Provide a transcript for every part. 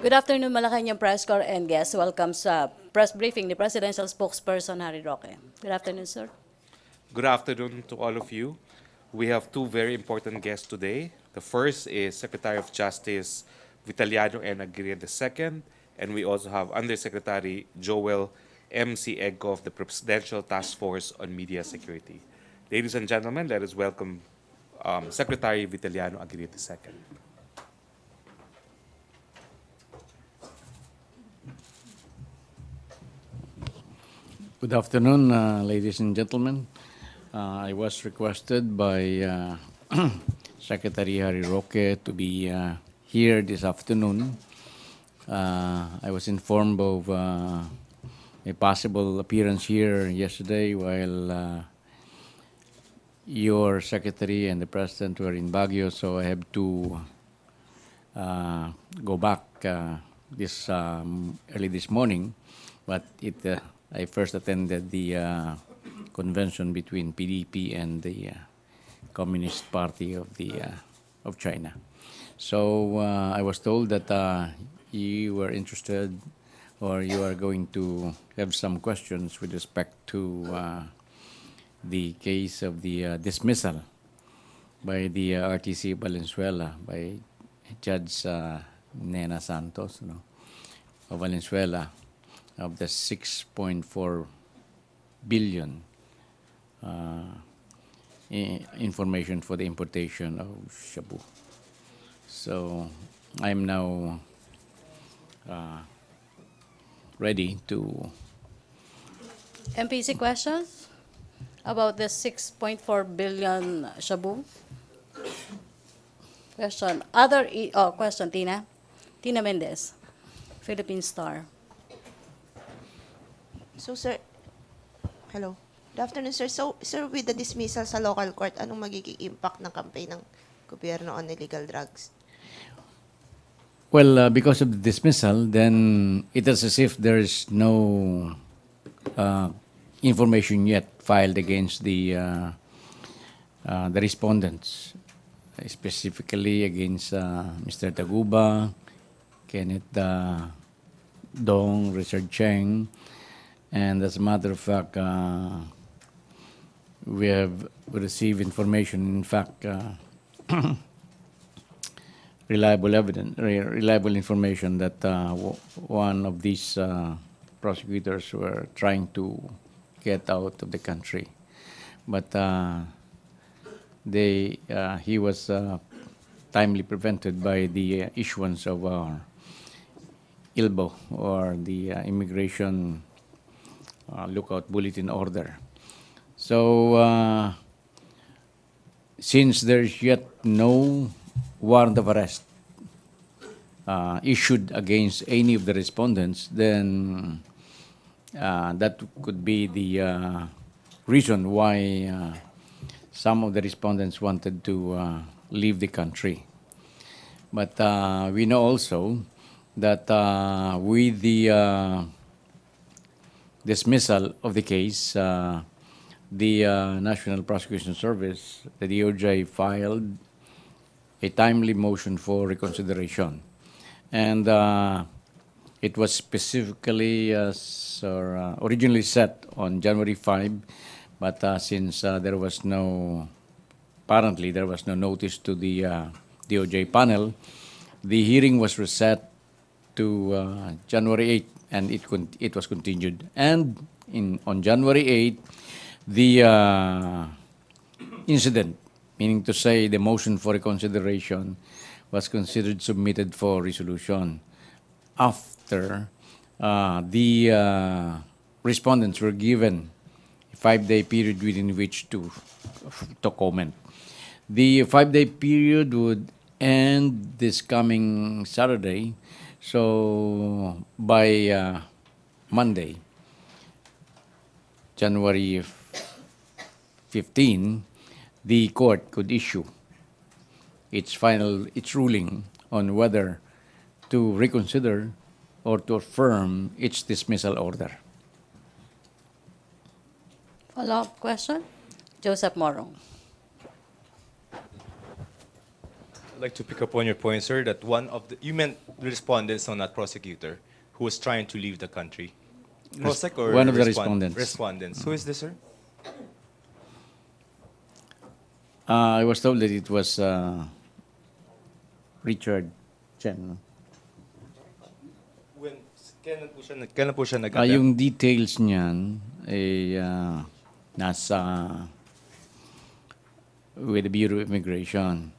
Good afternoon, Malacañang Press Corps and guests. Welcome sa press briefing ni Presidential Spokesperson Harry Roque. Good afternoon, sir. Good afternoon to all of you. We have two very important guests today. The first is Secretary of Justice Vitaliano Aguirre II, and we also have Undersecretary Joel M.C. Egco of the Presidential Task Force on Media Security. Ladies and gentlemen, let us welcome Secretary Vitaliano Aguirre II. Good afternoon, ladies and gentlemen. I was requested by Secretary Harry Roque to be here this afternoon. I was informed of a possible appearance here yesterday while your secretary and the president were in Baguio, so I have to go back this early this morning. But I first attended the convention between PDP and the Communist Party of China. So I was told that you were interested, or you are going to have some questions with respect to the case of the dismissal by the RTC Valenzuela by Judge Nena Santos, of Valenzuela, of the 6.4 billion information for the importation of shabu. So I'm now ready to. MPC questions about the 6.4 billion shabu? Question. Question, Tina. Tina Mendez, Philippine Star. So, sir, hello. Good afternoon, sir. So, sir, with the dismissal sa local court, anong magiging impact ng campaign ng gobyerno on illegal drugs? Well, because of the dismissal, then it is as if there is no information yet filed against the respondents, specifically against Mr. Taguba, Kenneth Dong, Richard Cheng, and as a matter of fact, we have received information. In fact, reliable information that one of these prosecutors were trying to get out of the country, but he was timely prevented by the issuance of our ILBO, or the Immigration Lookout Bulletin Order. So since there is yet no warrant of arrest issued against any of the respondents, then that could be the reason why some of the respondents wanted to leave the country. But we know also that with the dismissal of the case, the National Prosecution Service, the DOJ, filed a timely motion for reconsideration. And it was specifically originally set on January 5, but since apparently there was no notice to the DOJ panel, the hearing was reset to January 8, and it was continued. And on January 8, the incident, meaning to say the motion for reconsideration, was considered submitted for resolution after the respondents were given a 5-day period within which to comment. The 5-day period would end this coming Saturday, so by Monday, January 15, the court could issue its ruling on whether to reconsider or to affirm its dismissal order. Follow-up question? Joseph Morong. I'd like to pick up on your point, sir, that one of the, you meant respondents, no, not prosecutor, who was trying to leave the country. Prosec or one of the respondents. Respondents. Who is this, sir? I was told that it was Richard Chen. When, kailan po siya nag-attempt? Yung details niyan ay nasa with the Bureau of Immigration.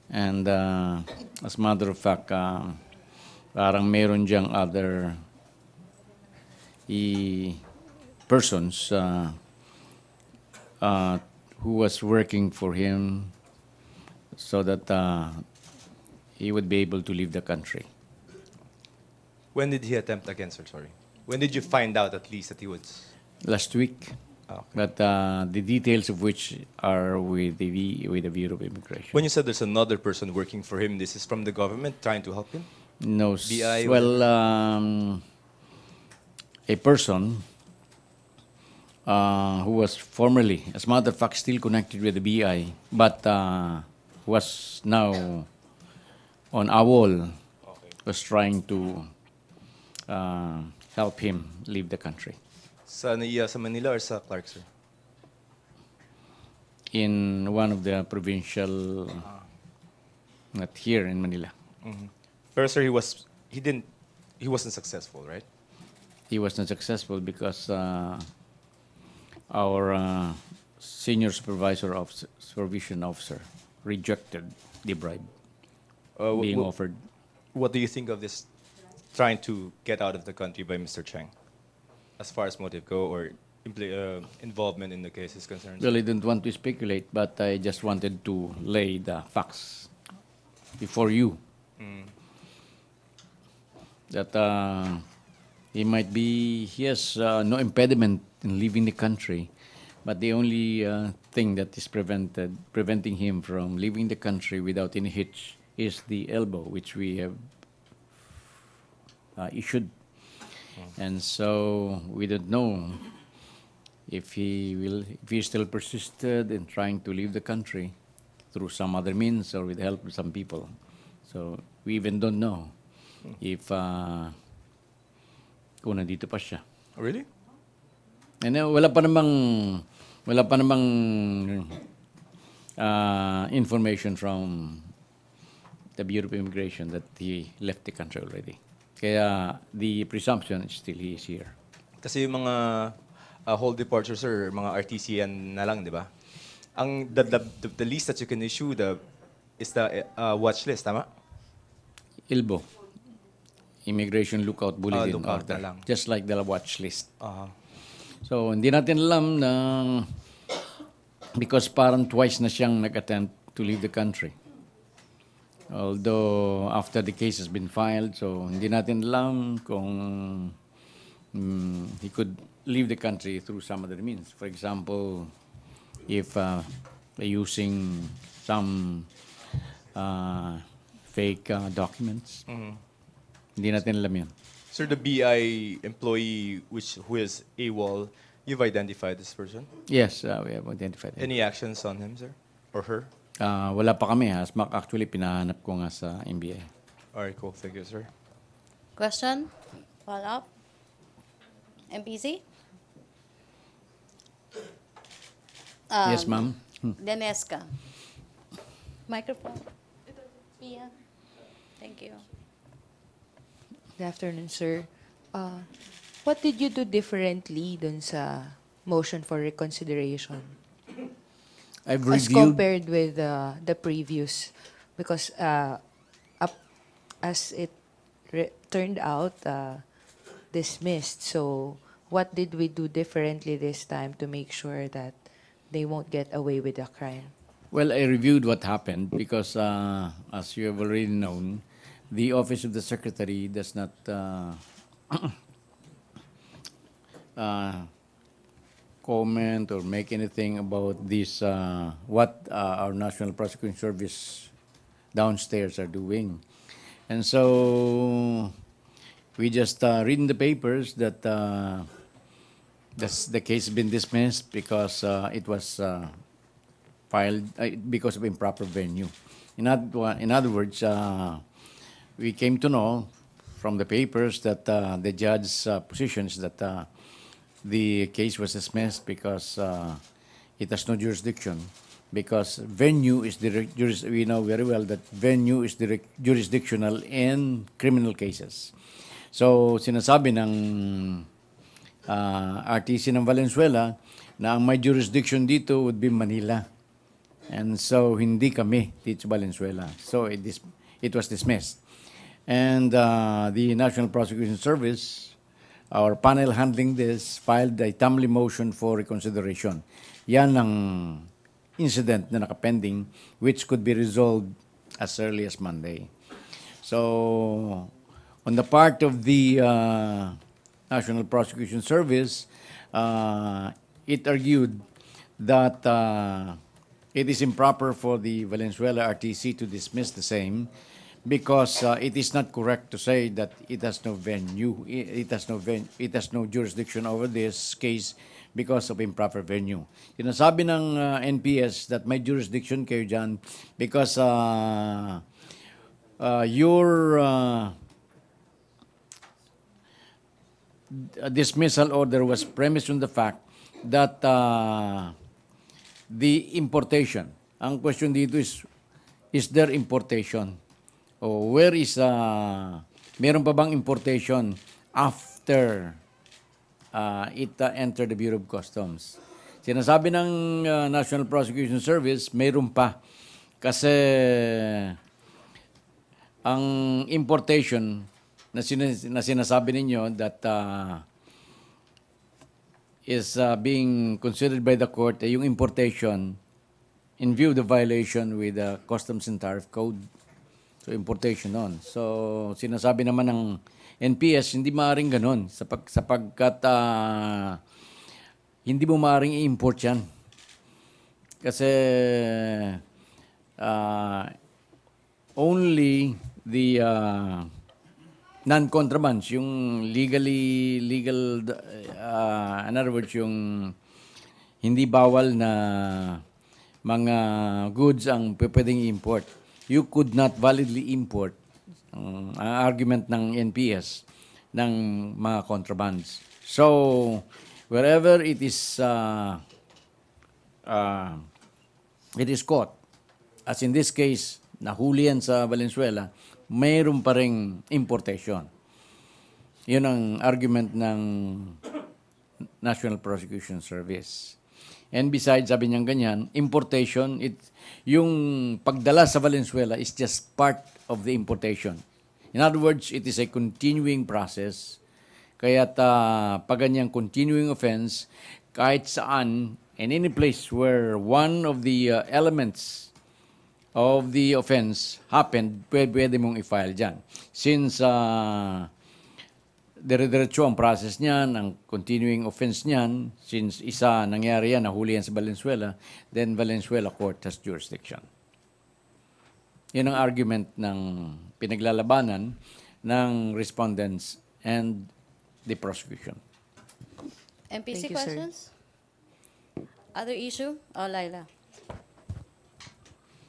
And as a matter of fact, parang meron diyang other persons who was working for him so that he would be able to leave the country. When did he attempt again, sir? Sorry. When did you find out at least that he was? Last week. Okay. But the details of which are with the Bureau of Immigration. When you said there's another person working for him, this is from the government trying to help him? No, BI, well, a person who was formerly, as a matter of fact, still connected with the BI, but was now on AWOL, was trying to help him leave the country. Sa NAIA sa Manila or sa Clark, sir? In one of the provincial, not here in Manila. Pero sir, he wasn't successful, right? He was not successful because our senior supervision officer rejected the bribe being offered. What do you think of this trying to get out of the country by Mr. Cheng, as far as motive go or involvement in the case is concerned? Well, I didn't want to speculate, but I just wanted to lay the facts before you. That he has no impediment in leaving the country, but the only thing that is preventing him from leaving the country without any hitch is the elbow, which we have issued. And so we don't know if he still persisted in trying to leave the country through some other means or with the help of some people. So we even don't know if kung nandito pa siya. Really? And wala pa namang information from the Bureau of Immigration that he left the country already. Kaya the presumption is still he is here. Kasi yung mga whole departures or mga RTCN na lang, di ba? Ang the list that you can issue is the watch list, tama? ILBO, Immigration Lookout Bulletin lookout Order, na lang. just like the watch list. Uh-huh. So hindi natin alam na because parang twice na siyang nag-attempt to leave the country. Although after the case has been filed, so hindi natin alam kung he could leave the country through some other means. For example, if using some fake documents. Hindi natin alam yun. Sir, the BI employee who is AWOL, you've identified this person? Yes, we have identified him. Any actions on him, sir? Or her? Wala pa kami. Actually, pinahanap ko nga sa MBI. Alright, cool. Thank you, sir. Question? Follow up? MPC? Yes, ma'am. Denesca. Microphone. Pia. Thank you. Good afternoon, sir. What did you do differently dun sa motion for reconsideration I've as reviewed. compared with the previous? Because as it turned out, dismissed. So what did we do differently this time to make sure that they won't get away with the crime? Well, I reviewed what happened because, as you have already known, the Office of the Secretary does not comment or make anything about this, what our National Prosecuting Service downstairs are doing. And so we just read in the papers that the case has been dismissed because it was filed because of improper venue. In other words, we came to know from the papers that the judge's position is that the case was dismissed because it has no jurisdiction. Because venue is we know very well that venue is jurisdictional in criminal cases. So sinasabi ng RTC ng Valenzuela na ang may jurisdiction dito would be Manila. And so hindi kami dito sa Valenzuela. So it was dismissed. And the National Prosecution Service, our panel handling this, filed a timely motion for reconsideration. Yan ang incident na nakapending, which could be resolved as early as Monday. So, on the part of the National Prosecution Service, it argued that it is improper for the Valenzuela RTC to dismiss the same because it is not correct to say that it has no venue, it has no jurisdiction over this case because of improper venue. Sinasabi ng NPS that may jurisdiction kayo dyan because your dismissal order was premised on the fact that the importation, ang question dito is there importation? O where is, meron pa bang importation after it entered the Bureau of Customs? Sinasabi ng National Prosecution Service, mayroon pa. Kasi ang importation na sinasabi ninyo that is being considered by the court, yung importation in view of the violation with the Customs and Tariff Code. So importation on. So sinasabi naman ng NPS, hindi maaaring ganun sapagkat hindi mo maaaring i-import yan. Kasi only the non-contrabands, yung legal, in other words, yung hindi bawal na mga goods ang pwedeng i-import. You could not validly import, ang argument ng NPS, ng mga contrabands. So, wherever it is caught, as in this case, nahuli yan sa Valenzuela, mayroon pa ring importation. Yun ang argument ng National Prosecution Service. And besides, sabi niyang ganyan, importation, yung pagdala sa Valenzuela is just part of the importation. In other words, it is a continuing process. Kaya't pag ganyang continuing offense, kahit saan, in any place where one of the elements of the offense happened, pwede mong i-file dyan. Since dire-diretso ang process niyan, ang continuing offense niyan, since isa nangyari yan, nahuli yan sa Valenzuela, then Valenzuela court has jurisdiction. Yan ang argument ng pinaglalabanan ng respondents and the prosecution. MPC Thank you, sir. questions? Other issue? Oh, Laila.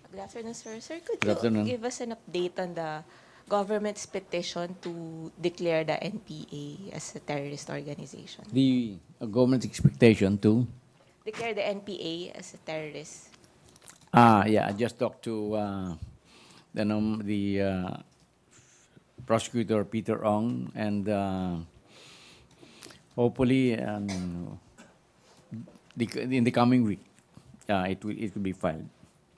Good afternoon, sir. Sir, could Good afternoon. you give us an update on the government's petition to declare the NPA as a terrorist organization? The government's expectation to Declare the NPA as a terrorist. yeah, I just talked to the prosecutor Peter Ong, and hopefully in the coming week, it will be filed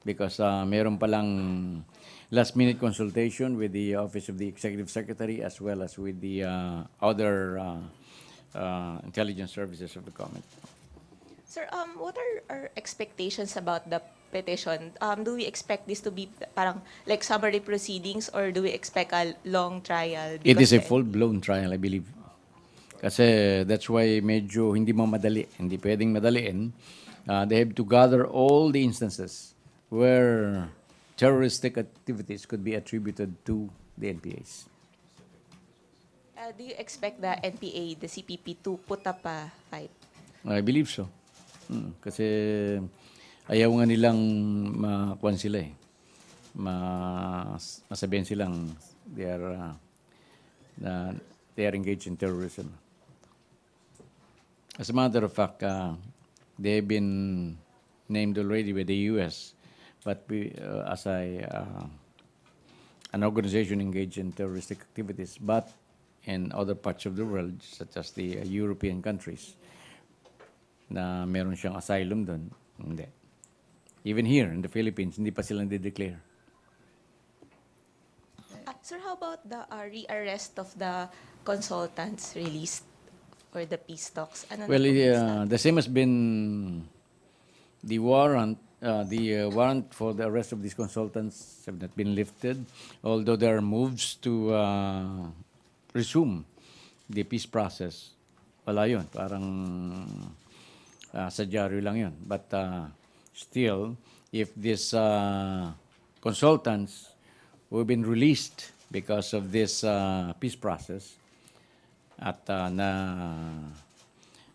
because meron palang last-minute consultation with the Office of the Executive Secretary as well as with the other intelligence services of the government. Sir, what are our expectations about the petition? Do we expect this to be parang like summary proceedings or do we expect a long trial? It is a Because full-blown trial, I believe. Kasi that's why medyo hindi mo madali. Hindi pwedeng madaliin. They have to gather all the instances where terroristic activities could be attributed to the NPAs. do you expect the NPA, the CPP, to put up a fight? I believe so. Kasi ayaw nga nilang makuhan sila eh. masabihin silang they are engaged in terrorism. As a matter of fact, they've been named already by the U.S., but an organization engaged in terroristic activities, but in other parts of the world, such as the European countries, na meron siyang asylum doon, hindi. Even here in the Philippines, hindi pa sila declare. Sir, how about the re-arrest of the consultants released for the peace talks? Ano Well, na po yung status? the same has been the warrant. The warrant for the arrest of these consultants have not been lifted, although there are moves to resume the peace process. Wala yun. Parang sa dyaryo lang yun. But still, if these consultants who have been released because of this peace process, at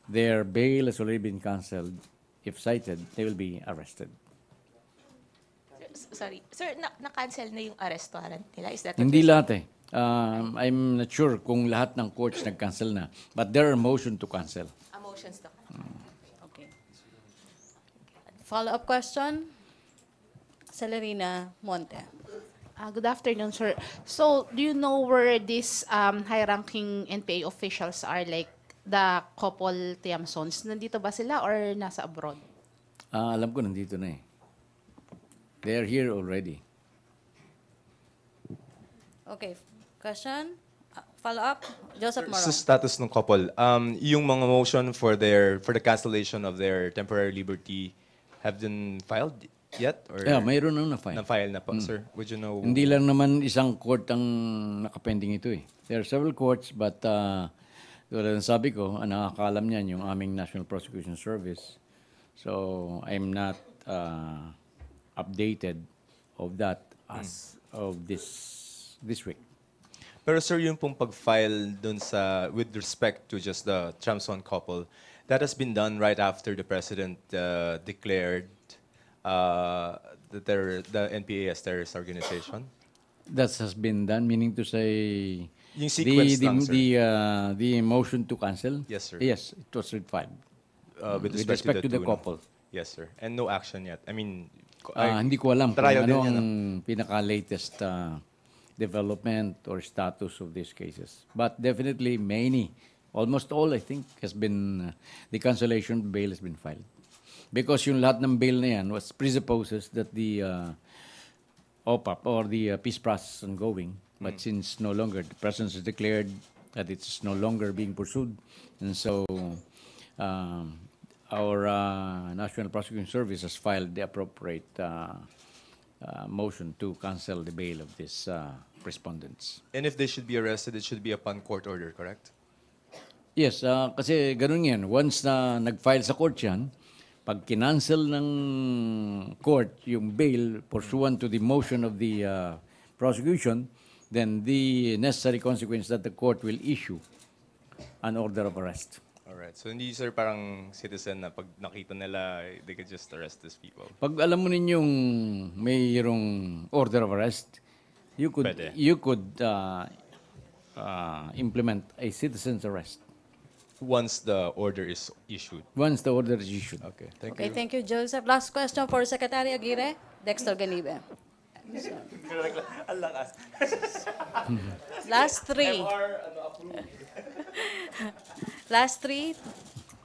their bail has already been cancelled, if cited, they will be arrested. Sorry. Sir, na-cancel na yung arrest warrant nila? Is that what Hindi you're lahat eh. I'm not sure kung lahat ng courts nag-cancel na. But there are motion to cancel. saying? Motions to Okay. Follow-up question? Celerina Monte. Good afternoon, sir. So, do you know where these high-ranking NPA officials are, like the couple Tiamsons? Nandito ba sila or nasa abroad? Alam ko nandito na eh. They are here already. Okay. Question? Follow-up? Joseph Sa Morong. status ng couple, yung mga motion for the cancellation of their temporary liberty have been filed yet? Or Yeah, mayroon nang na-file. na-file na po, sir? Would you know? Hindi lang naman isang court ang nakapending ito eh. There are several courts, but tulad ng sabi ko, ang nakakalam niyan yung aming National Prosecution Service. So, I'm not updated of that as of this week. Pero sir, yung pong pag-file dun sa, with respect to just the Tramson couple, that has been done right after the President declared the NPA as terrorist organization? That has been done, meaning to say Yung sequence lang, sir. the motion to cancel? Yes, sir. Yes, it was filed. With With respect to the two, no? couple. Yes, sir. And no action yet. I mean, Hindi ko alam kung trial din ano yan, ang pinaka-latest development or status of these cases. But definitely many, almost all I think, has been, the cancellation bail has been filed. Because yung lahat ng bail na yan was presupposes that the OPAP or the peace process is ongoing. But since no longer, the President has declared that it's no longer being pursued. And so our National Prosecution Service has filed the appropriate motion to cancel the bail of these respondents. and if they should be arrested, it should be upon court order, correct? Yes, kasi ganun yan. Once na nag-file sa court yan, pag kinancel ng court yung bail pursuant to the motion of the prosecution, then the necessary consequence that the court will issue an order of arrest. Alright. So hindi sir parang citizen na pag nakita nila, they could just arrest these people. Pag alam mo ninyong mayroong order of arrest, you could Pwede. implement a citizen's arrest Once the order is issued. once the order is issued. Okay. Thank Okay, you. thank you, Joseph. Last question for Secretary Aguirre. Dexter Ganibe. Last three. Last three.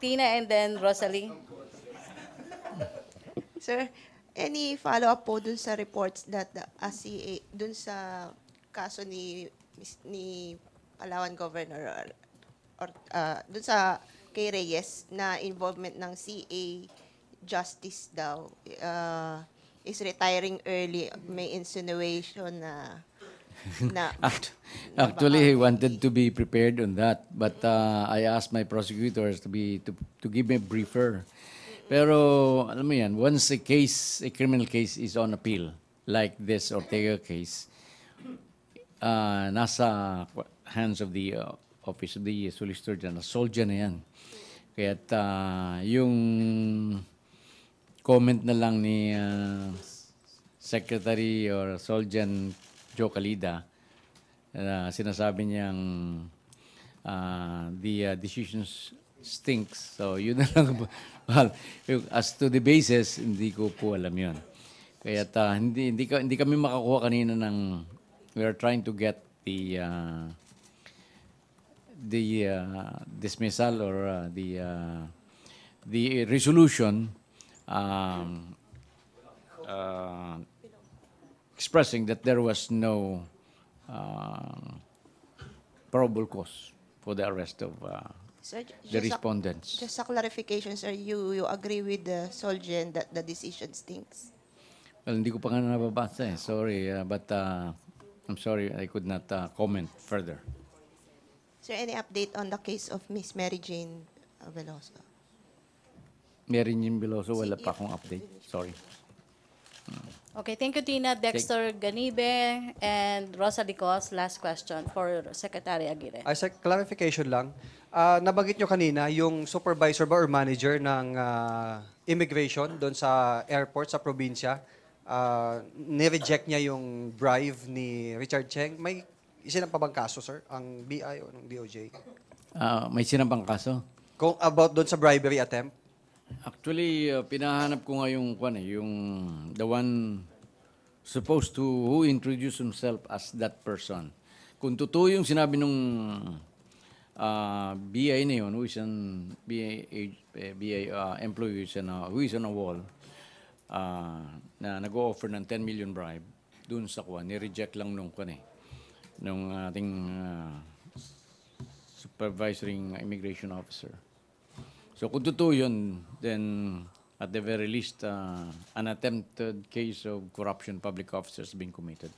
Tina and then Rosalie. Sir, any follow-up po dun sa reports that the CA, dun sa kaso ni Palawan Governor or dun sa kay Reyes na involvement ng CA Justice daw is retiring early, may insinuation na Actually, I wanted to be prepared on that, but I asked my prosecutors to give me a briefer. Pero alam mo yan, once a criminal case is on appeal, like this Ortega case, nasa hands of the Office of the Solicitor General, SOJ na yan. Kaya't yung comment na lang ni Secretary or Soljan Joe Calida, sinasabi niyang the decisions stinks. So yun na lang. Well, as to the basis, hindi ko po alam yun. Kaya hindi kami makakuha kanina ng, we are trying to get the dismissal or the resolution expressing that there was no probable cause for the arrest of Sir, the respondents. Just a clarification, sir, you agree with the Solgen that the decision stinks? Well, hindi ko pa nga nababasa eh. Sorry, but I'm sorry I could not comment further. Sir, any update on the case of Miss Mary Jane Veloso? Mary Jean Veloso, wala pa akong update. Sorry. Okay, thank you, Tina. Dexter Ganibe and Rosa Licos, last question for Secretary Aguirre. As a clarification lang, nabanggit nyo kanina yung supervisor ba or manager ng immigration doon sa airport sa probinsya, ni-reject niya yung bribe ni Richard Cheng. May isinampa bang kaso, sir? Ang BI o ng DOJ? May sinampang kaso? Kung about doon sa bribery attempt? Actually, pinahanap ko nga yung the one supposed to who introduced himself as that person. Kung totoo yung sinabi nung BI na yun, who is an BI employee who is on a wall, na nag-o-offer ng 10 million bribe, dun sa ni-reject lang nung nung ating supervising immigration officer. So kung totoo yun, then at the very least, an attempted case of corruption public officers being committed.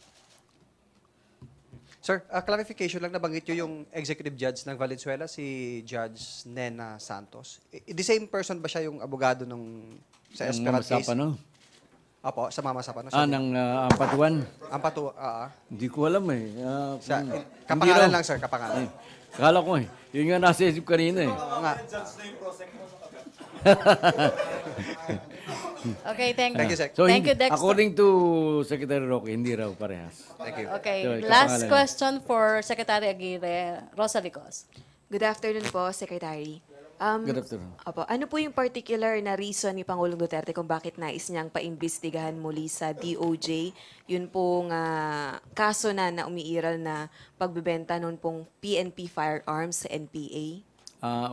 Sir, clarification lang, nabanggit nyo yung executive judge ng Valenzuela, si Judge Nena Santos. The same person ba siya yung abogado nung sa Esperat case? Sapano? Apo, sa Mama Sapano. Ng Ampatuan? Hindi ko alam eh. Kapangalan lang, sir, kapangalan. Kala ko eh. Yun nga nasa isip kanina eh. Okay, thank you. Thank you, sir. So, Thank you, Dexter. according to Secretary Roque, hindi raw parehas. Thank you. Okay, So, last kapangalan. question for Secretary Aguirre, Rosa Licos. Good afternoon po, Secretary. Good afternoon. Opo, ano po yung particular na reason ni Pangulong Duterte kung bakit nais niyang paimbestigahan muli sa DOJ yun pong kaso na umiiral na pagbebenta noon pong PNP firearms sa NPA?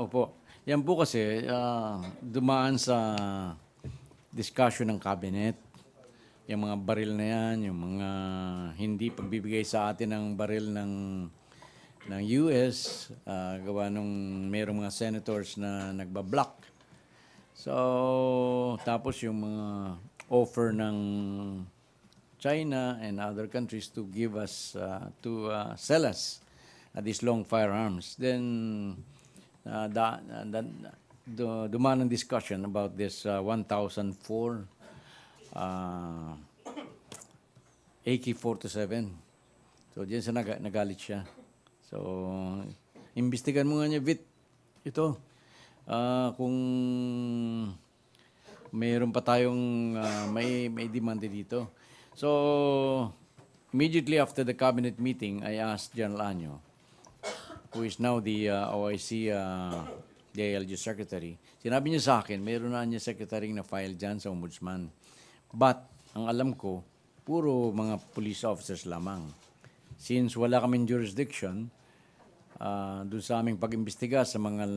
Opo. Yan po kasi dumaan sa discussion ng cabinet. Yung mga baril na yan, yung mga hindi pagbibigay sa atin ng baril ng US, gawa nung mayroong mga senators na nagbablock. So, tapos yung mga offer ng China and other countries to give us, to sell us these long firearms. Then, dumaan ang discussion about this 1004 AK-47. So, diyan sa nagalit siya. So, imbestigan mo nga niya, Vit, ito. Kung mayroon pa tayong may demand dito. So, immediately after the cabinet meeting, I asked General Año, who is now the OIC DILG Secretary, sinabi niya sa akin, mayroon na niya secretary na file dyan sa Ombudsman. But, ang alam ko, puro mga police officers lamang. Since wala kaming jurisdiction, doon sa aming pag-imbestiga sa mga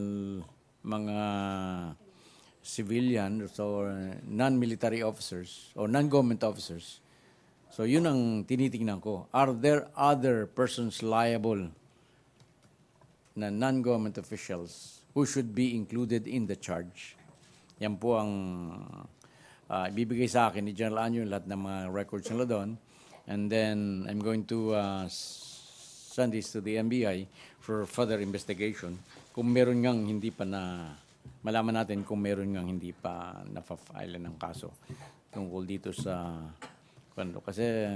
civilian or non-military officers or non-government officers. So yun ang tinitingnan ko. Are there other persons liable na non-government officials who should be included in the charge? Yan po ang ibibigay sa akin ni General Año lahat ng mga records nila doon. And then I'm going to send this to the NBI for further investigation. Kung meron ngang hindi pa malaman natin kung meron ngang hindi pa na-file ng kaso tungkol dito sa kwento. Kasi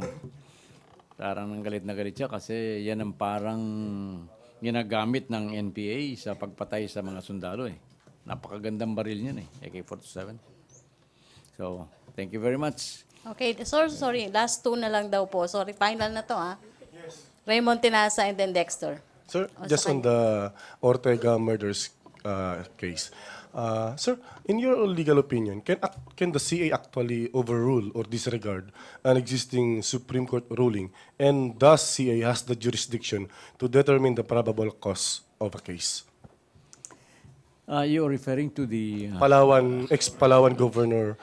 parang galit na galit siya kasi yan ang parang ginagamit ng NPA sa pagpatay sa mga sundalo eh. Napakagandang baril niyan eh, AK-47. So, thank you very much. Okay, sorry. Last two na lang daw po. Sorry, final na to, Raymond Tinasa and then Dexter. Sir, O, just sa on the Ortega murders case. Sir, in your legal opinion, can the CA actually overrule or disregard an existing Supreme Court ruling? And does CA has the jurisdiction to determine the probable cause of a case? You're referring to the... Ex-Palawan Governor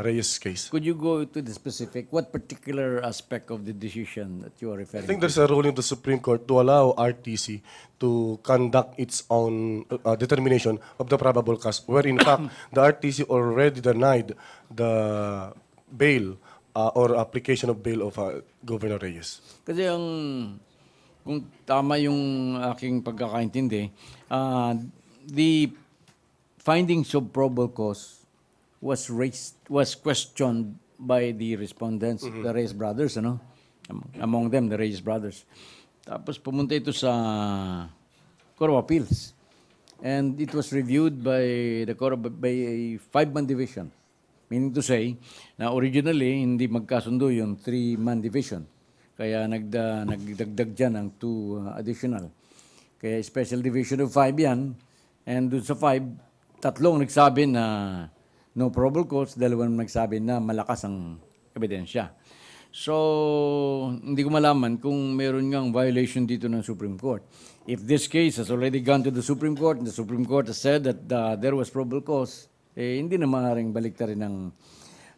Reyes case. could you go to the specific? What particular aspect of the decision that you are I referring think to? there's a ruling of the Supreme Court to allow RTC to conduct its own determination of the probable cause, where in fact the RTC already denied the bail or application of bail of Governor Reyes. Kasi kung tama yung aking pagkakaintindi, the findings of probable cause was questioned by the respondents, the Reyes brothers, among them, the Reyes brothers. Tapos pumunta ito sa Court of Appeals. And it was reviewed by by a 5-man division. Meaning to say, na originally, hindi magkasundo yung 3-man division. Kaya nagdagdag dyan ng 2 additional. Kaya special division of 5 yan. And dun sa 5, 3 nagsabi na no probable cause, 2 nagsabi na malakas ang ebidensya. So, hindi ko malaman kung meron ngang violation dito ng Supreme Court. If this case has already gone to the Supreme Court, and the Supreme Court has said that there was probable cause, hindi na maaaring baliktarin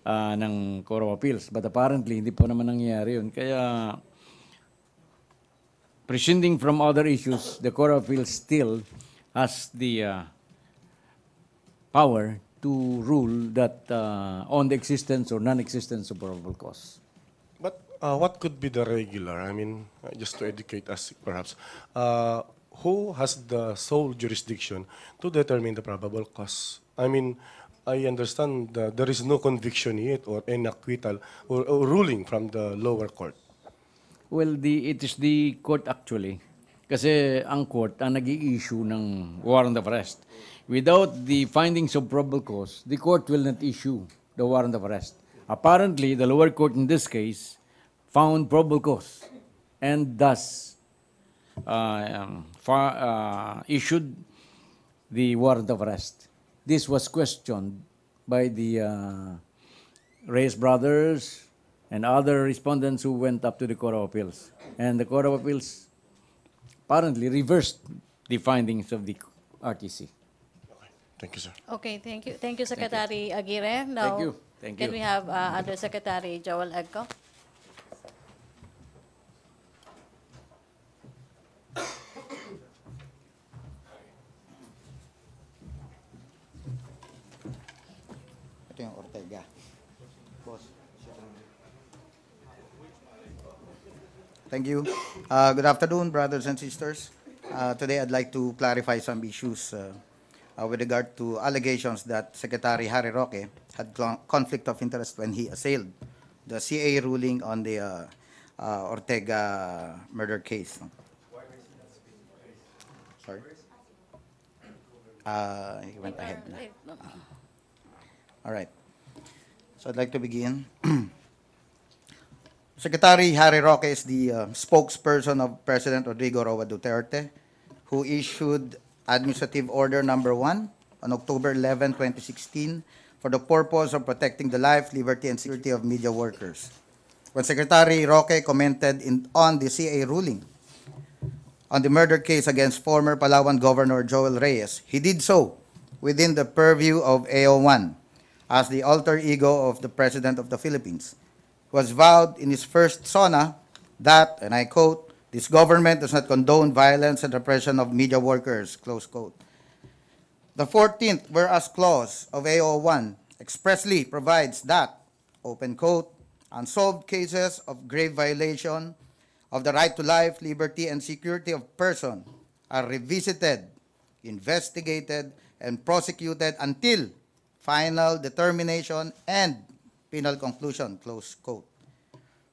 ng Court of Appeals. But apparently, hindi pa naman nangyayari yun. Kaya, prescinding from other issues, the Court of Appeals still has the power to rule that on the existence or non-existence of probable cause. But what could be the regular? I mean, just to educate us perhaps, who has the sole jurisdiction to determine the probable cause? I mean, I understand that there is no conviction yet or any acquittal or ruling from the lower court. Well, it is the court actually. Kasi ang court ang nag-i-issue ng warrant of arrest. Without the findings of probable cause, the court will not issue the warrant of arrest. Apparently, the lower court in this case found probable cause and thus issued the warrant of arrest. This was questioned by the Reyes brothers and other respondents who went up to the Court of Appeals. And the Court of Appeals apparently reversed the findings of the RTC. Thank you, sir. Okay, thank you. Thank you, Secretary Aguirre. Now, Thank you. Thank can you. we have Undersecretary Joel Egco? Ito yung Ortega. Boss. Thank you. Good afternoon, brothers and sisters. Today, I'd like to clarify some issues with regard to allegations that Secretary Harry Roque had conflict of interest when he assailed the CA ruling on the Ortega murder case. Sorry? He went ahead na. All right. So I'd like to begin. Secretary Harry Roque is the spokesperson of President Rodrigo Roa Duterte, who issued Administrative Order Number 1 on October 11, 2016, for the purpose of protecting the life, liberty, and security of media workers. When Secretary Roque commented on the CA ruling on the murder case against former Palawan Governor Joel Reyes, he did so within the purview of AO1 as the alter ego of the President of the Philippines, who has vowed in his first SONA that, and I quote, "This government does not condone violence and repression of media workers," close quote. The 14th whereas clause of AO1 expressly provides that, open quote, "unsolved cases of grave violation of the right to life, liberty, and security of person are revisited, investigated, and prosecuted until final determination and penal conclusion," close quote.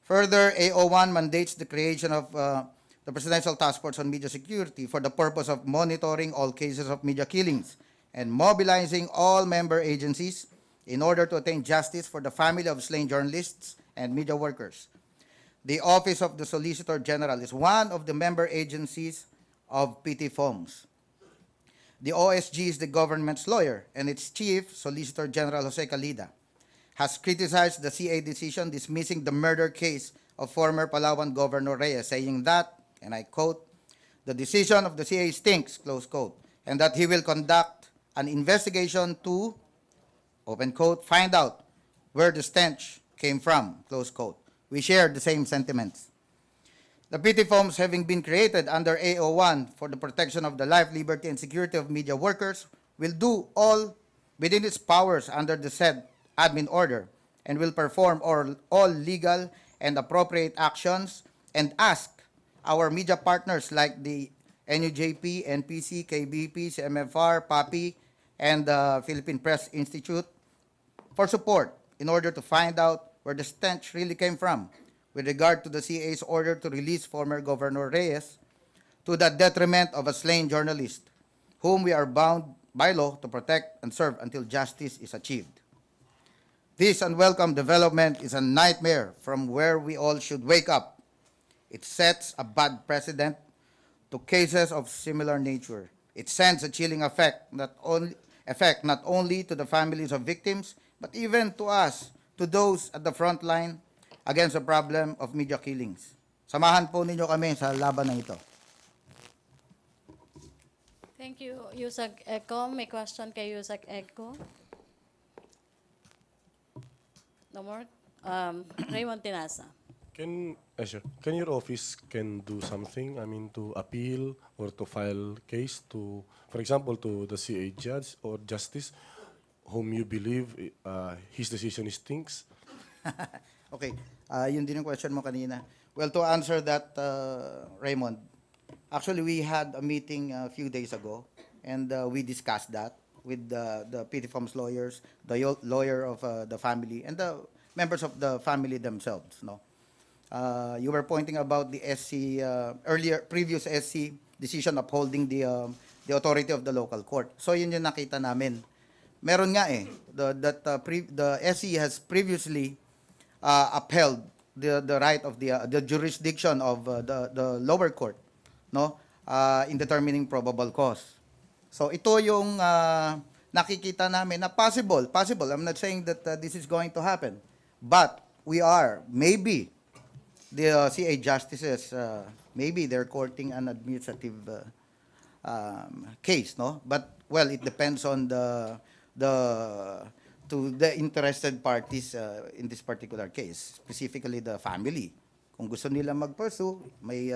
Further, AO1 mandates the creation of the Presidential Task Force on Media Security for the purpose of monitoring all cases of media killings and mobilizing all member agencies, in order to attain justice for the family of slain journalists and media workers. The Office of the Solicitor General is one of the member agencies of PT FOMS. The OSG is the government's lawyer, and its chief, Solicitor General Jose Calida, has criticized the CA decision dismissing the murder case of former Palawan Governor Reyes, saying that, and I quote, "The decision of the CA stinks," close quote, and that he will conduct an investigation to, open quote, "find out where the stench came from," close quote. We share the same sentiments. The PT FOMS, having been created under AO1 for the protection of the life, liberty, and security of media workers, will do all within its powers under the said admin order and will perform all legal and appropriate actions and ask our media partners like the NUJP, NPC, KBP, CMFR, PAPI, and the Philippine Press Institute for support in order to find out where the stench really came from with regard to the CA's order to release former Governor Reyes to the detriment of a slain journalist whom we are bound by law to protect and serve until justice is achieved. This unwelcome development is a nightmare from where we all should wake up. It sets a bad precedent to cases of similar nature. It sends a chilling effect not only to the families of victims, but even to us, to those at the front line against the problem of media killings. Samahan po ninyo kami sa laban na ito. Thank you, Yusek Eco. May question kay Yusek Eco? No more? Raymond Tinasa. Can your office can do something? I mean, to appeal or to file case to, for example, to the CA judge or justice, whom you believe his decision stinks? Okay, yun din yung question mo kanina. Well, to answer that, Raymond, actually we had a meeting a few days ago, and we discussed that with the PT FOMS lawyers, the lawyer of the family, and the members of the family themselves. No, you were pointing about the SC previous SC decision upholding the authority of the local court. So yun yung nakita namin. Meron nga the SC has previously upheld the right of the jurisdiction of the lower court, no, in determining probable cause. So ito yung nakikita namin na possible. I'm not saying that this is going to happen, but maybe the CA justices, maybe they're courting an administrative case, no? But well, it depends on the interested parties in this particular case, specifically the family. Kung gusto nila mag-pursue, may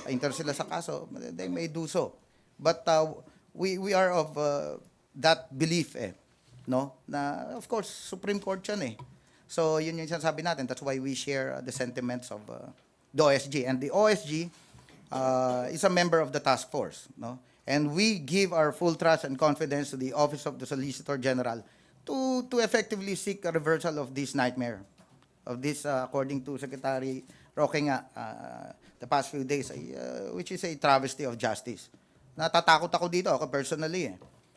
interest sila sa kaso, they may do so. But we are of that belief, no? Na of course Supreme Court yan. So yun yung sinasabi natin. That's why we share the sentiments of the OSG, and the OSG is a member of the task force, no? And we give our full trust and confidence to the Office of the Solicitor General to effectively seek a reversal of this nightmare, of this, according to Secretary Roque nga, the past few days, which is a travesty of justice. Natatakot ako dito, ako personally.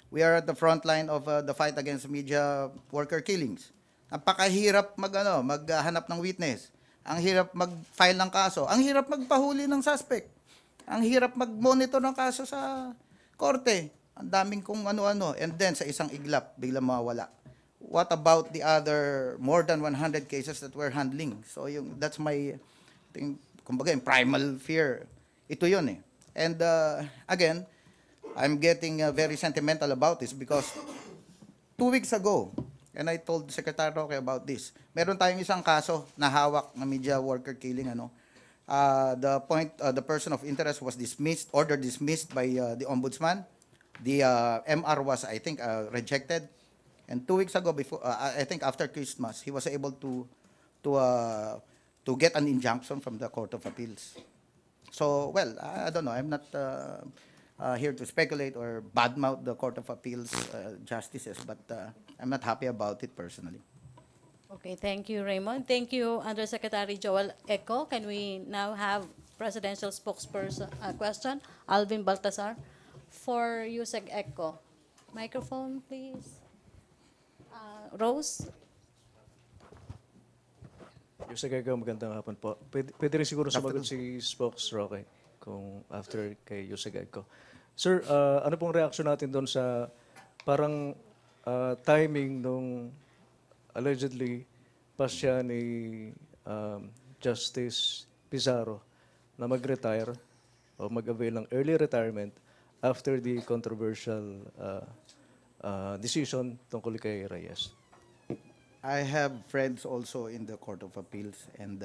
We are at the front line of the fight against media worker killings. Napakahirap maghanap ng witness. Ang hirap mag-file ng kaso. Ang hirap magpahuli ng suspect. Ang hirap mag-monitor ng kaso sa korte. Ang daming kung ano-ano. And then, sa isang iglap, biglang mawala. What about the other more than 100 cases that we're handling? So, that's my, kumbaga, primal fear. Ito yun. And again, I'm getting very sentimental about this because 2 weeks ago, and I told Secretary Roque about this, meron tayong isang kaso na hawak na media worker killing. The person of interest was ordered dismissed by the ombudsman. The MR was, I think, rejected. And 2 weeks ago, before I think after Christmas, he was able to get an injunction from the Court of Appeals. So, well, I don't know. I'm not here to speculate or badmouth the Court of Appeals justices, but I'm not happy about it personally. Okay, thank you, Raymond. Thank you, Undersecretary Joel Eco. Can we now have Presidential Spokesperson question? Alvin Baltasar for Yusek Eco. Microphone, please. Rose? Yung sa gagawa, magandang hapon po. Pwede rin siguro sumagot si Spokes Roque kung after kay Yusek ko. Sir, ano pong reaction natin doon sa parang timing nung allegedly pasya ni Justice Pizarro na mag-retire o mag-avail ng early retirement after the controversial decision tungkol kay Reyes? I have friends also in the Court of Appeals, and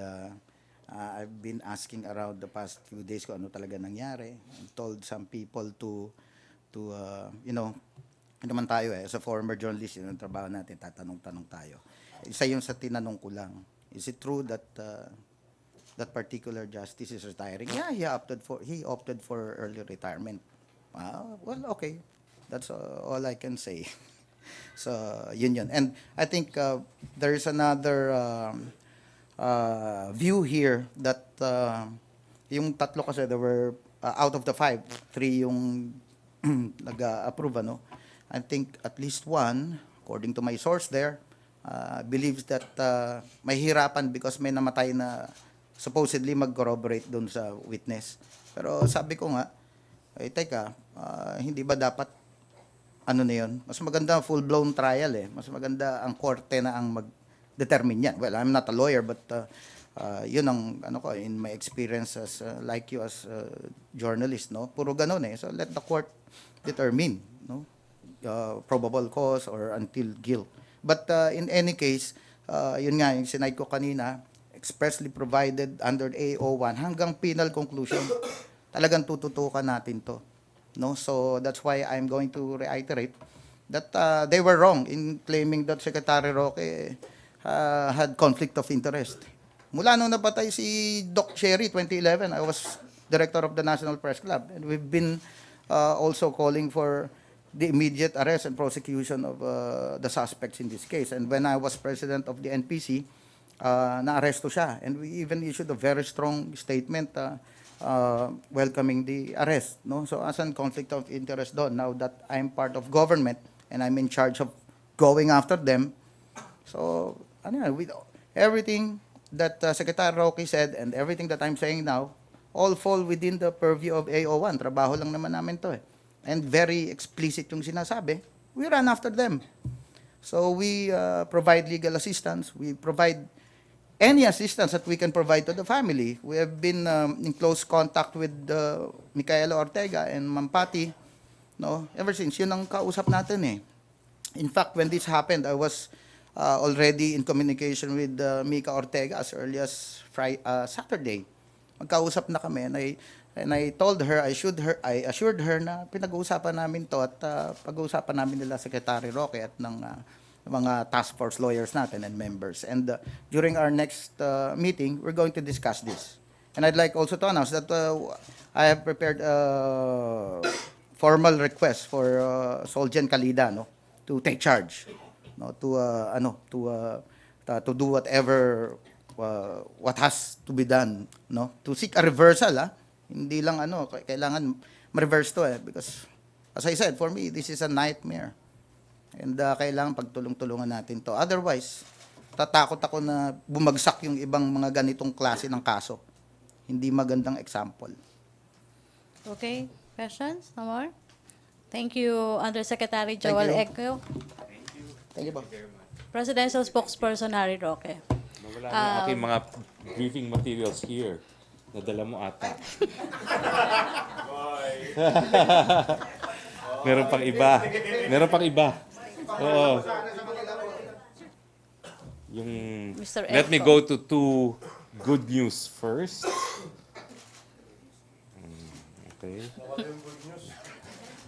I've been asking around the past few days kung ano talaga nangyari. I told some people to you know, ano naman tayo as a former journalist, yun ang trabaho natin, tatanong-tanong tayo. Isa yung sa tinanong ko lang, is it true that that particular justice is retiring? Yeah, he opted for early retirement. Well, okay. That's all I can say. So, yun. And I think there is another view here that yung tatlo kasi, there were, out of the 5, 3 yung nag-approve, ano? I think at least one, according to my source there, believes that may hirapan because may namatay na supposedly mag-corroborate doon sa witness. Pero sabi ko nga, teka, hindi ba dapat ano na yun? Mas maganda full-blown trial eh. Mas maganda ang korte na ang mag-determine yan. Well, I'm not a lawyer, but yun ang, ano ko, in my experience as, like you as a journalist, no? Puro ganun eh. So let the court determine, no? Probable cause or until guilt. But in any case, yun nga, yung sinaid ko kanina, expressly provided under AO1 hanggang penal conclusion. Talagang tututukan natin to. No, so that's why I'm going to reiterate that they were wrong in claiming that Secretary Roque had conflict of interest. Mula nung napatay si Doc Sherry 2011, I was director of the National Press Club, and we've been also calling for the immediate arrest and prosecution of the suspects in this case. And when I was president of the NPC, na-arresto siya, and we even issued a very strong statement welcoming the arrest, no? So as an conflict of interest doon, now that I'm part of government and I'm in charge of going after them, so ano yan, with everything that Secretary Roque said and everything that I'm saying now, all fall within the purview of AO1. Trabaho lang naman namin to eh. And very explicit yung sinasabi, we run after them. So we provide legal assistance, we provide any assistance that we can provide to the family. We have been in close contact with Micaela Ortega and Mampati, no? Ever since, yun ang kausap natin eh. In fact, when this happened, I was already in communication with Mica Ortega as early as Saturday. Magkausap na kami, and I told her, I assured her na pinag-uusapan namin to at pag-uusapan namin nila Secretary Roque at ng mga task force lawyers natin and members. And during our next meeting, we're going to discuss this. And I'd like also to announce that I have prepared a formal request for Solgen Calida, no, to take charge, no, to do whatever what has to be done, no, to seek a reversal, hindi lang kailangan ma-reverse to eh, because as I said, for me this is a nightmare. And kailangan pagtulong-tulungan natin to. Otherwise, tatakot ako na bumagsak yung ibang mga ganitong klase ng kaso. Hindi magandang example. Okay, questions? No more? Thank you, Undersecretary Joel Eco. Thank you po. Presidential Spokesperson Harry Roque. Wala na yung aking mga briefing materials here. Nadala mo ata. Meron pang iba. Meron pang iba. Oo. Yung, Mr. let me Eco. go to 2 good news first. Okay.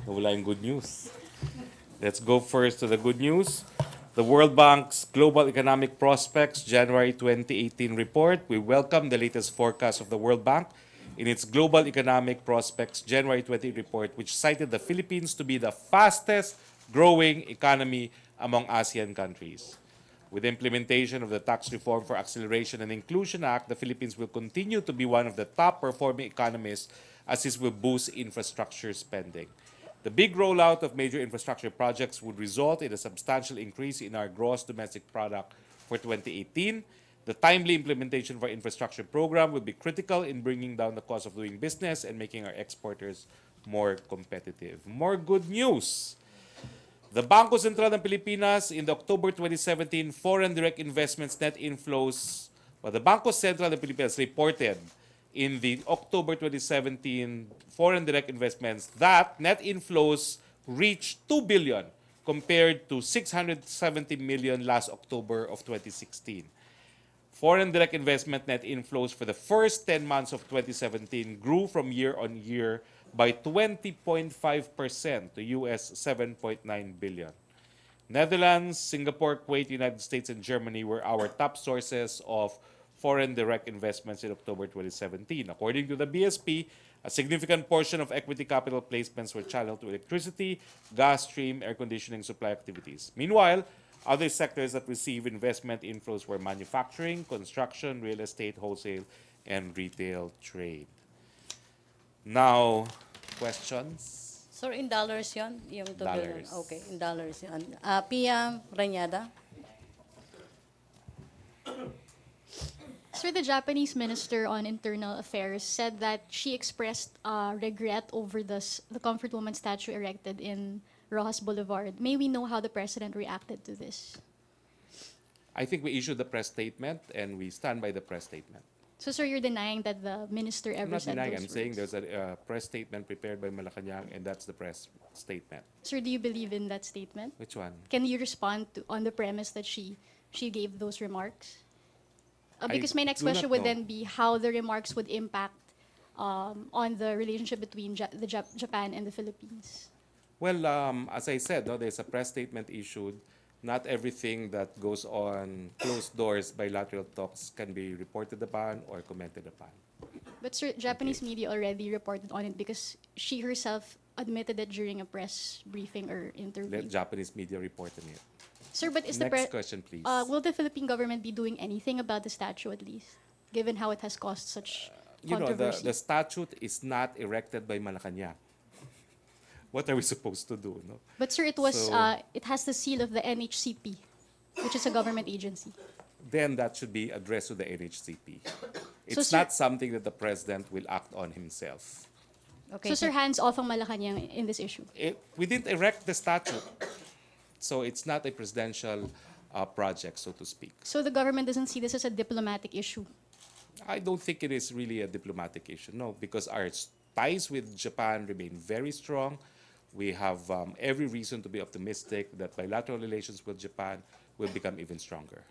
Wala yung good news. Let's go first to the good news. The World Bank's Global Economic Prospects January 2018 report. We welcome the latest forecast of the World Bank in its Global Economic Prospects January 20 report, which cited the Philippines to be the fastest growing economy among ASEAN countries. With the implementation of the Tax Reform for Acceleration and Inclusion Act, the Philippines will continue to be one of the top performing economies as this will boost infrastructure spending. The big rollout of major infrastructure projects would result in a substantial increase in our gross domestic product for 2018. The timely implementation of our infrastructure program will be critical in bringing down the cost of doing business and making our exporters more competitive. More good news. The Bangko Sentral ng Pilipinas in the October 2017 foreign direct investments net inflows, the Bangko Sentral ng Pilipinas reported in the October 2017 foreign direct investments that net inflows reached 2 billion compared to 670 million last October of 2016. Foreign direct investment net inflows for the first 10 months of 2017 grew from year on year by 20.5% to US 7.9 billion. Netherlands, Singapore, Kuwait, United States, and Germany were our top sources of foreign direct investments in October 2017. According to the BSP, a significant portion of equity capital placements were channeled to electricity, gas stream, air conditioning supply activities. Meanwhile, other sectors that receive investment inflows were manufacturing, construction, real estate, wholesale, and retail trade. Now, questions? Sir, in dollars yon yung 2 billion? Dollars. Okay, in dollars yon. Pia Reñada. Sir, the Japanese Minister on Internal Affairs said that she expressed regret over the Comfort Woman statue erected in Rojas Boulevard. May we know how the President reacted to this? I think we issued the press statement and we stand by the press statement. So, sir, you're denying that the Minister I'm ever not said denying, those I'm saying words? there's a press statement prepared by Malacañang and that's the press statement. Sir, do you believe in that statement? Which one? Can you respond on the premise that she gave those remarks? Because my next do not question would know. then be how the remarks would impact on the relationship between Japan and the Philippines. Well, as I said, no, there's a press statement issued. Not everything that goes on closed doors bilateral talks can be reported upon or commented upon. But sir, Japanese media already reported on it because she herself admitted it during a press briefing or interview. Let Japanese media report on it. Sir, but is Next question, please. will the Philippine government be doing anything about the statue at least, given how it has caused such You know, controversy? the statute is not erected by Malacañang. What are we supposed to do? No? But sir, it was So- it has the seal of the NHCP, which is a government agency. Then that should be addressed to the NHCP. It's So, sir- not something that the president will act on himself. So sir, hands off ang Malacañang in this issue. We didn't erect the statute, so it's not a presidential project, so to speak. So the government doesn't see this as a diplomatic issue. I don't think it is really a diplomatic issue, no, because our ties with Japan remain very strong. We have every reason to be optimistic that bilateral relations with Japan will become even stronger.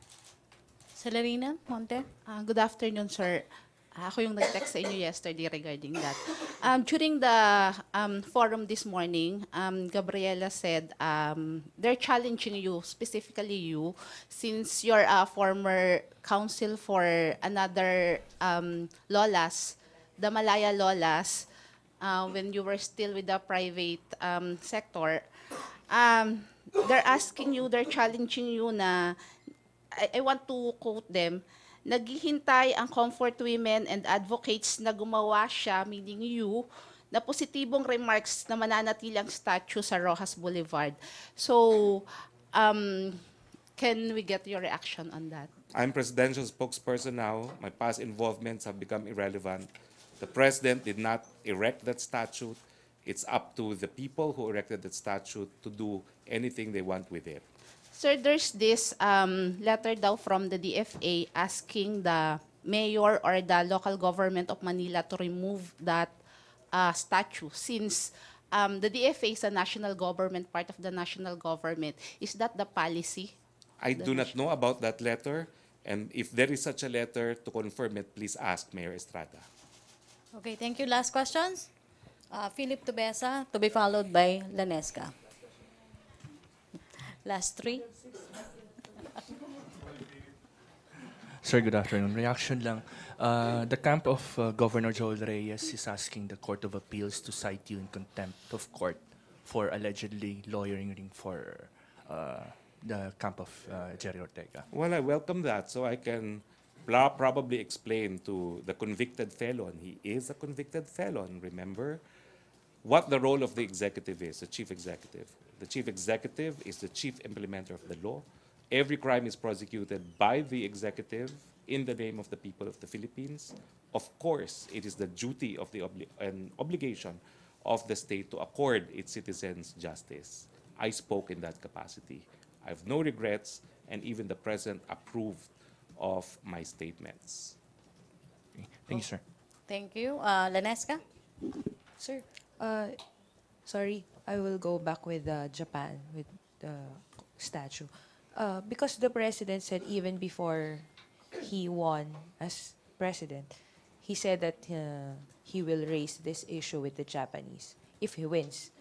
Celerina Monte. Good afternoon, sir. Ako yung nag-text sa inyo yesterday regarding that. During the forum this morning, Gabriela said they're challenging you, specifically you, since you're a former counsel for another Lolas, the Malaya Lolas, when you were still with the private sector. They're asking you, they're challenging you na, I want to quote them, naghihintay ang comfort women and advocates na gumawa siya, meaning you, na positibong remarks na mananatilang statue sa Rojas Boulevard. So, can we get your reaction on that? I'm presidential spokesperson now. My past involvements have become irrelevant. The president did not erect that statue. It's up to the people who erected that statue to do anything they want with it. Sir, there's this letter daw from the DFA asking the mayor or the local government of Manila to remove that statue since the DFA is a national government, part of the national government. Is that the policy? I do not know about that letter, and if there is such a letter, to confirm it, please ask Mayor Estrada. Okay, thank you. Last questions? Philip Tubesa, to be followed by Lanesca. Last three. Sir, good afternoon. Reaction lang. The camp of Governor Joel Reyes is asking the Court of Appeals to cite you in contempt of court for allegedly lawyering for the camp of Jerry Ortega. Well, I welcome that, so I can probably explain to the convicted felon. He is a convicted felon, remember? what the role of the executive is, the chief executive. The chief executive is the chief implementer of the law. Every crime is prosecuted by the executive in the name of the people of the Philippines. Of course, it is the duty of the and obligation of the state to accord its citizens justice. I spoke in that capacity. I have no regrets, and even the president approved of my statements. Thank you, sir. Thank you. Lanesca? Sir, sorry, I will go back with Japan, with the statue. Because the president said even before he won as president, he said that he will raise this issue with the Japanese if he wins.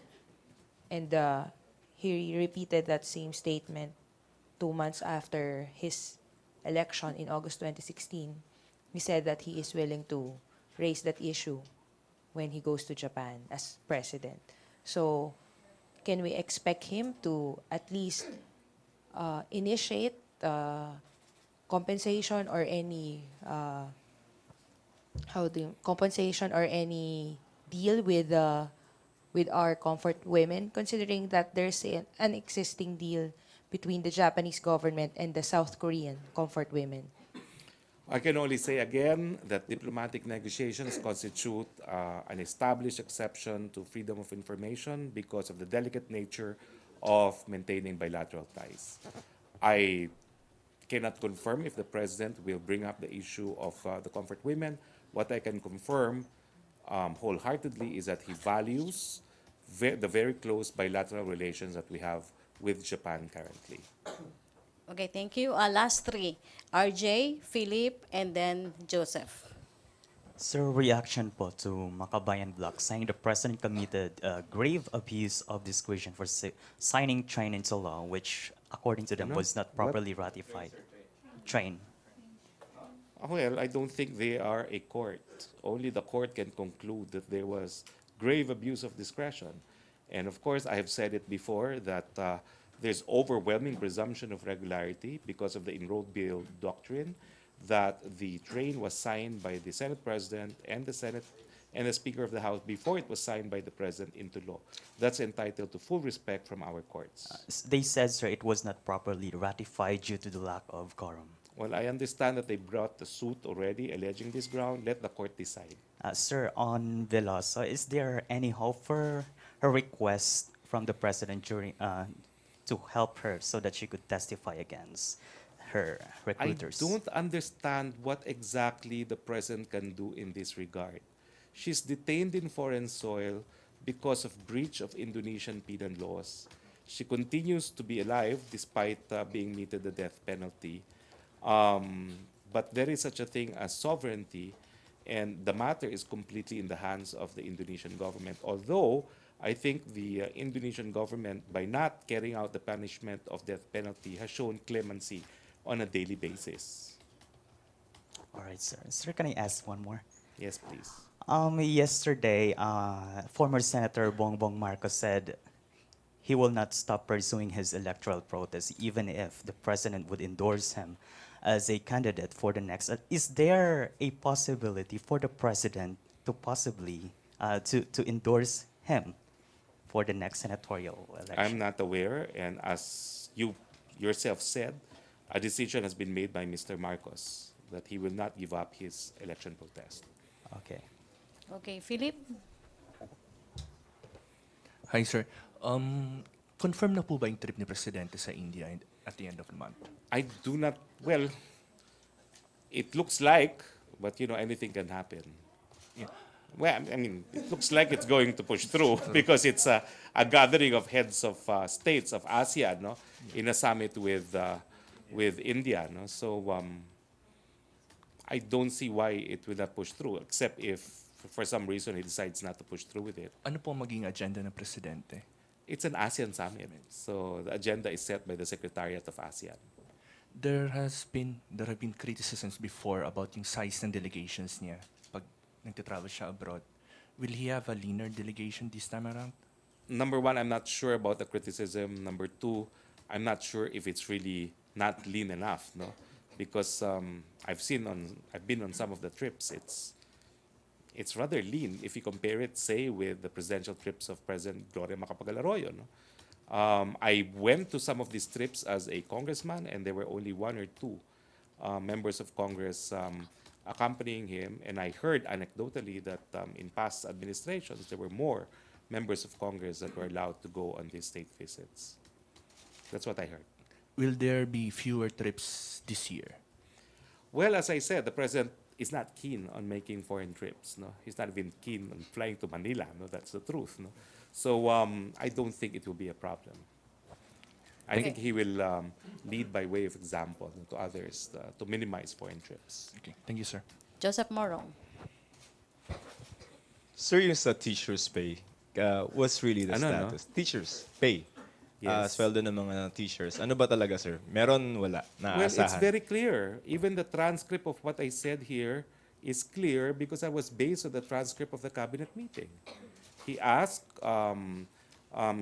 And he repeated that same statement 2 months after his election in August 2016. He said that he is willing to raise that issue when he goes to Japan as president. So, can we expect him to at least initiate compensation or any compensation or any deal with our comfort women, considering that there's an existing deal between the Japanese government and the South Korean comfort women? I can only say again that diplomatic negotiations constitute an established exception to freedom of information because of the delicate nature of maintaining bilateral ties. I cannot confirm if the president will bring up the issue of the comfort women. What I can confirm wholeheartedly is that he values the very close bilateral relations that we have with Japan currently. Okay, thank you. Last three. RJ, Philip, and then Joseph. Sir, reaction po to Makabayan Bloc saying the president committed grave abuse of discretion for signing train into law, which, according to them, was not properly ratified. Train. Well, I don't think they are a court. Only the court can conclude that there was grave abuse of discretion. And of course, I have said it before that there's overwhelming presumption of regularity because of the enrolled bill doctrine that the train was signed by the Senate President and the Senate and the Speaker of the House before it was signed by the President into law. That's entitled to full respect from our courts. They said, sir, it was not properly ratified due to the lack of quorum. Well, I understand that they brought the suit already alleging this ground. Let the court decide. Sir, on Veloso, is there any hope for her request from the President during to help her so that she could testify against her recruiters? I don't understand what exactly the president can do in this regard. She's detained in foreign soil because of breach of Indonesian penal laws. She continues to be alive despite being meted the death penalty. But there is such a thing as sovereignty, and the matter is completely in the hands of the Indonesian government. Although I think the Indonesian government, by not carrying out the punishment of death penalty, has shown clemency on a daily basis. All right, sir. Sir, can I ask one more? Yes, please. Yesterday, former Senator Bongbong Marcos said he will not stop pursuing his electoral protest even if the president would endorse him as a candidate for the next. Is there a possibility for the president to possibly to endorse him for the next senatorial election? I'm not aware, and as you yourself said, a decision has been made by Mr. Marcos that he will not give up his election protest. Okay. Okay, Philip? Hi, sir. Confirm na po ba yung trip ni Presidente sa India at the end of the month? I do not, well, it looks like, but you know, anything can happen. Yeah. Well, I mean, it looks like it's going to push through because it's a gathering of heads of states of ASEAN, no, in a summit with India, no. So I don't see why it will not push through, except if for some reason he decides not to push through with it. Ano po maging agenda ng Presidente? It's an ASEAN summit, so the agenda is set by the Secretariat of ASEAN. There have been criticisms before about yung size ng delegations niya pag nagtatravel siya abroad. Will he have a leaner delegation this time around? Number one, I'm not sure about the criticism. Number two, I'm not sure if it's really not lean enough, no? Because I've been on some of the trips. it's rather lean if you compare it, say, with the presidential trips of President Gloria Macapagal Arroyo. No? I went to some of these trips as a congressman, and there were only one or two members of Congress accompanying him, and I heard anecdotally that in past administrations there were more members of Congress that were allowed to go on these state visits. That's what I heard. Will there be fewer trips this year? Well, as I said, the president is not keen on making foreign trips. No, he's not even keen on flying to Manila. No, that's the truth. No, so I don't think it will be a problem. I think he will lead by way of example to others to minimize foreign trips. Okay, thank you, sir. Joseph Morong. Sir, yung sa teachers' pay, what's really the Ano, no? status? Teachers' pay. Yes. Sweldo ng mga teachers. Ano ba talaga, sir? Meron, wala, Well, it's naaasahan? very clear. Even the transcript of what I said here is clear because I was based on the transcript of the cabinet meeting. He asked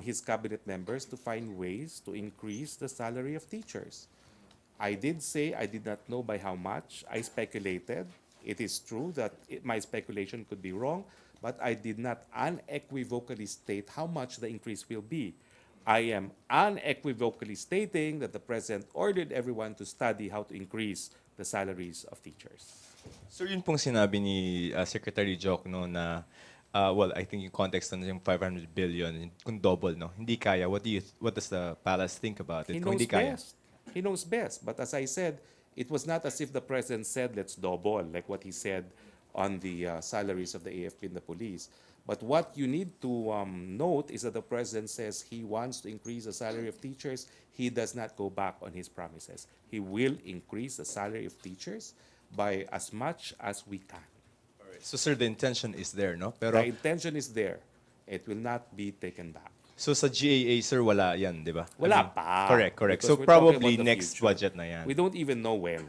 his cabinet members to find ways to increase the salary of teachers. I did say I did not know by how much. I speculated. It is true that my speculation could be wrong, but I did not unequivocally state how much the increase will be. I am unequivocally stating that the President ordered everyone to study how to increase the salaries of teachers. Sir, yun pong sinabi ni Secretary Joke, no, na, well, I think yung context na yung 500 billion, kung double, no, hindi kaya. What does the palace think about it? He Kung knows hindi kaya. best. He knows best. But as I said, it was not as if the President said, let's double, like what he said on the salaries of the AFP and the police. But what you need to note is that the President says he wants to increase the salary of teachers. He does not go back on his promises. He will increase the salary of teachers by as much as we can. So, sir, the intention is there, no? Pero, The intention is there. It will not be taken back. so sa GAA, sir, wala yan, di ba? Wala pa. Correct. Because So, we're talking probably about the next future. budget na yan. We don't even know when.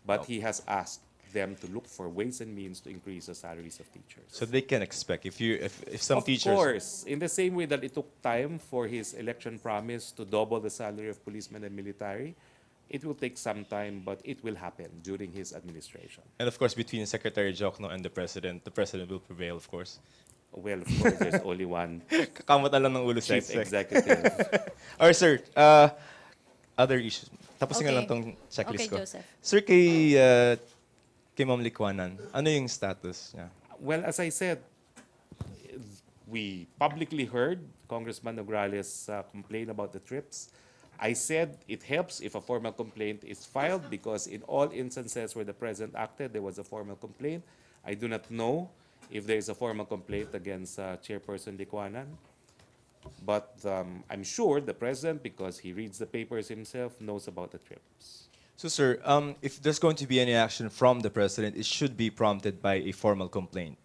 But he has asked them to look for ways and means to increase the salaries of teachers. So they can expect if some Of teachers. course, in the same way that it took time for his election promise to double the salary of policemen and military, it will take some time, but it will happen during his administration. And of course, between Secretary Jokno and the President will prevail, of course. Well, of course, there's only one Kakamot na lang ng ulo sa chief exec. executive. Alright, sir. Other issues. Tapusin nga Okay. lang tong checklist Okay, ko. Joseph. Sir, kay Ma'am Licuanan, ano yung status niya? Well, as I said, we publicly heard Congressman Nograles complain about the trips. I said it helps if a formal complaint is filed because in all instances where the President acted, there was a formal complaint. I do not know if there is a formal complaint against Chairperson Licuanan. But I'm sure the President, because he reads the papers himself, knows about the trips. So, sir, if there's going to be any action from the President, it should be prompted by a formal complaint.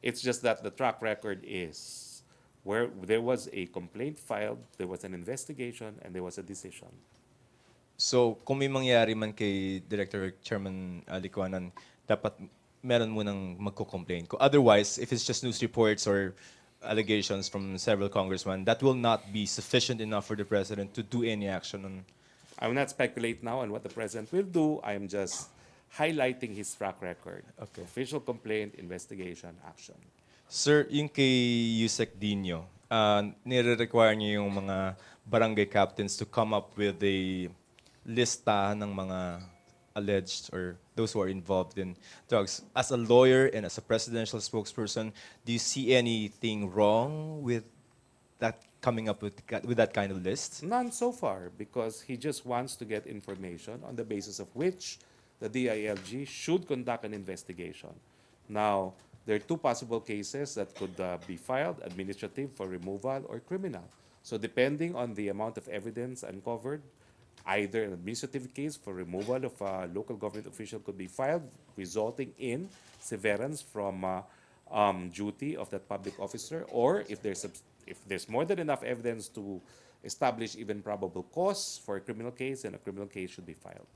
It's just that the track record is where there was a complaint filed, there was an investigation, and there was a decision. So, kung may mangyari man kay Director Chairman Licuanan, dapat meron mo nang magko-complain. Otherwise, if it's just news reports or allegations from several congressmen, that will not be sufficient enough for the President to do any action on. I will not speculate now on what the President will do. I am just highlighting his track record. Okay. Official complaint, investigation, action. Sir, yung kay Yusek Dino, nire-require niyo yung mga barangay captains to come up with a lista ng mga alleged or those who are involved in drugs. As a lawyer and as a presidential spokesperson, do you see anything wrong with that coming up with that kind of list? None so far, because he just wants to get information on the basis of which the DILG should conduct an investigation. Now, there are two possible cases that could be filed, administrative for removal or criminal. So depending on the amount of evidence uncovered, either an administrative case for removal of a local government official could be filed, resulting in severance from duty of that public officer, or if there's more than enough evidence to establish even probable cause for a criminal case, then a criminal case should be filed.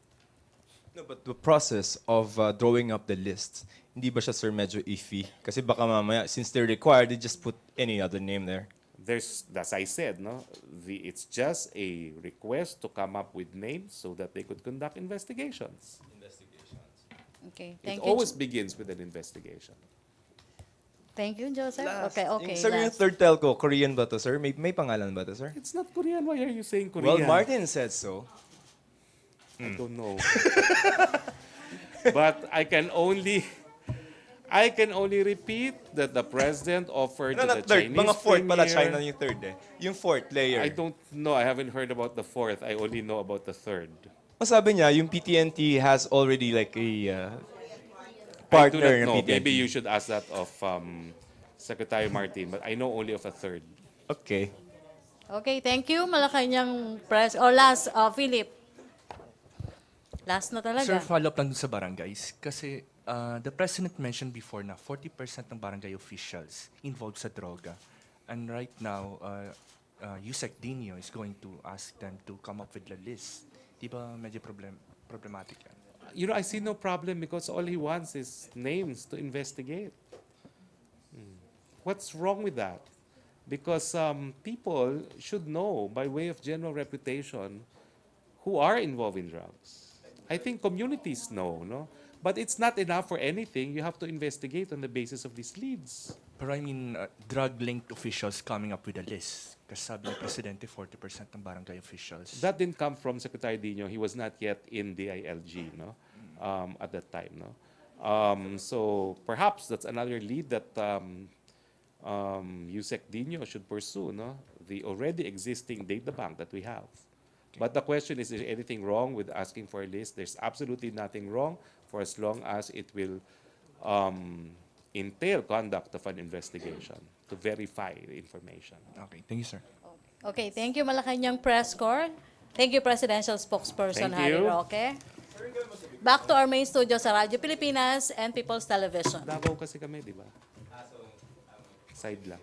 No, but the process of drawing up the list, hindi ba siya, sir, medyo iffy? Kasi baka mamaya, since they're required, they just put any other name there. There's, as I said, no, it's just a request to come up with names so that they could conduct investigations. Okay, It thank you. always begins with an investigation. Thank you, Joseph. Last. Okay, okay. Sir, yung last. third telco, Korean ba to, sir? May pangalan ba to, sir? It's not Korean. Why are you saying Korean? Well, Martin said so. I don't know. But I can only repeat that the president offered No, to the not third. Chinese Mga fourth pala, premier. China yung third eh. Yung fourth layer. I don't know. I haven't heard about the fourth. I only know about the third. Masabi niya, yung PTNT has already like a I do partner not ng know. PTNT. Maybe you should ask that of Secretary Martin, but I know only of a third. Okay. Okay, thank you. Malacañang press. Or last, Philip. Last na talaga. Sir, follow-up lang dun sa barangays. Kasi the President mentioned before na 40% ng barangay officials involved sa droga. And right now, Yusek Dino is going to ask them to come up with a list. Di ba medyo problematic yan? You know, I see no problem because all he wants is names to investigate. What's wrong with that? Because people should know, by way of general reputation, who are involved in drugs. I think communities know, no? But it's not enough for anything. You have to investigate on the basis of these leads. Pero I mean, drug-linked officials coming up with a list. Kasi sabi ng Presidente, 40% ng barangay officials. That didn't come from Secretary Dino. He was not yet in DILG, no? At that time, no? So perhaps that's another lead that Yusek Dino should pursue, no? The already existing data bank that we have. But the question is there anything wrong with asking for a list? There's absolutely nothing wrong for as long as it will entail conduct of an investigation to verify the information. Okay, thank you, sir. Okay, thank you, Malacañang Press Corps. Thank you, Presidential Spokesperson Thank Harry you. Roque. Back to our main studio sa Radyo Pilipinas and People's Television. Davao kasi kami, di ba? Side lang.